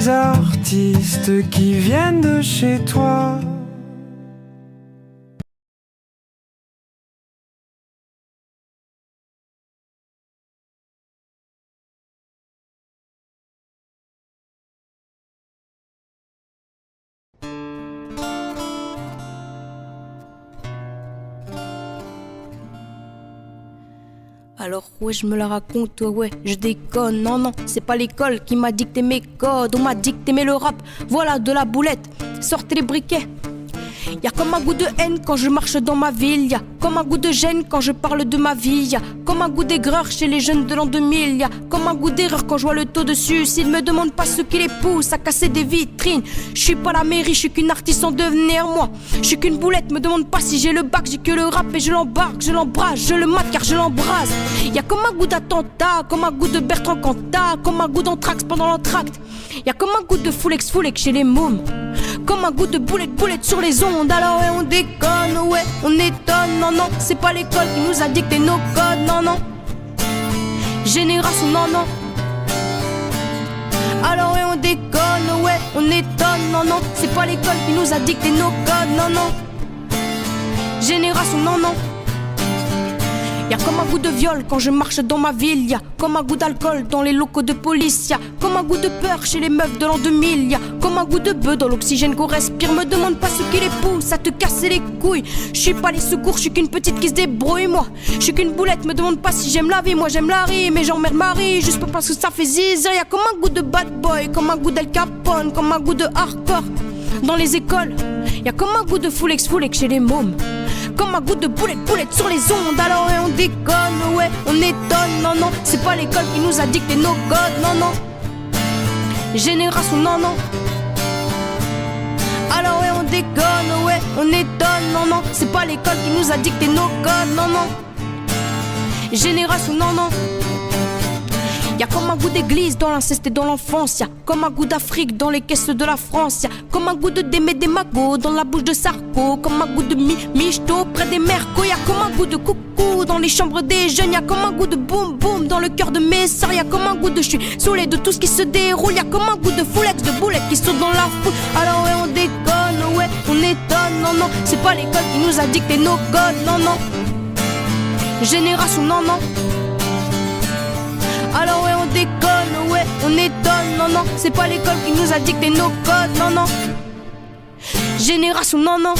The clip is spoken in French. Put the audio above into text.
les artistes qui viennent de chez toi. Alors ouais, je me la raconte, ouais, je déconne. Non, non, c'est pas l'école qui m'a dicté mes codes. On m'a dicté mais le rap, voilà de la boulette. Sortez les briquets. Y'a comme un goût de haine quand je marche dans ma ville. Y'a comme un goût de gêne quand je parle de ma vie. Y'a comme un goût d'aigreur chez les jeunes de l'an 2000. Y'a comme un goût d'erreur quand je vois le taux de suicide. Me demande pas ce qui les pousse à casser des vitrines. Je suis pas la mairie, je suis qu'une artiste en devenir. Moi, je suis qu'une boulette, me demande pas si j'ai le bac. J'ai que le rap et je l'embarque, je l'embrasse, je le mate car je l'embrase. Y'a comme un goût d'attentat, comme un goût de Bertrand Cantat, comme un goût d'anthrax pendant l'entracte. Y'a comme un goût de Foulex chez les mômes, comme un goût de boulette sur les ondes. Alors ouais, on déconne, ouais, on étonne. Non, non, c'est pas l'école qui nous a dicté nos codes. Non, non, génération, non, non. Alors ouais, on déconne, ouais, on étonne. Non, non, c'est pas l'école qui nous a dicté nos codes. Non, non, génération, non, non. Y'a comme un goût de viol quand je marche dans ma ville. Y'a comme un goût d'alcool dans les locaux de police. Y'a comme un goût de peur chez les meufs de l'an 2000. Y'a comme un goût de bœuf dans l'oxygène qu'on respire. Me demande pas ce qui les pousse à te casser les couilles. Je suis pas les secours, je suis qu'une petite qui se débrouille. Moi, je suis qu'une boulette, me demande pas si j'aime la vie. Moi j'aime la rime et j'emmerde Marie juste parce que ça fait zizir. Y'a comme un goût de bad boy, comme un goût d'Al Capone, comme un goût de hardcore dans les écoles. Y'a comme un goût de Foulex chez les mômes, comme un goût de boulette sur les ondes. Alors ouais, on déconne, ouais, on étonne. Non, non, c'est pas l'école qui nous a dicté nos codes. Non, non, génération, non, non. Alors ouais, on déconne, ouais, on étonne. Non, non, c'est pas l'école qui nous a dicté nos codes. Non, non, génération, non, non. Y'a comme un goût d'église dans l'inceste et dans l'enfance. Y'a comme un goût d'Afrique dans les caisses de la France. Y'a comme un goût de Démé des Magots dans la bouche de Sarko. Comme un goût de michto près des mercos. Y'a comme un goût de coucou dans les chambres des jeunes. Y'a comme un goût de boum boum dans le cœur de mes sœurs. Y'a comme un goût de je suis saoulé de tout ce qui se déroule. Y'a comme un goût de Foulex de boulettes qui sautent dans la foule. Alors ouais, on déconne, ouais, on étonne. Non, non, c'est pas l'école qui nous a dicté nos codes. Non, non, génération, non, non. Alors ouais, on déconne, ouais, on étonne. Non, non, c'est pas l'école qui nous a dicté nos codes. Non, non, génération, non, non.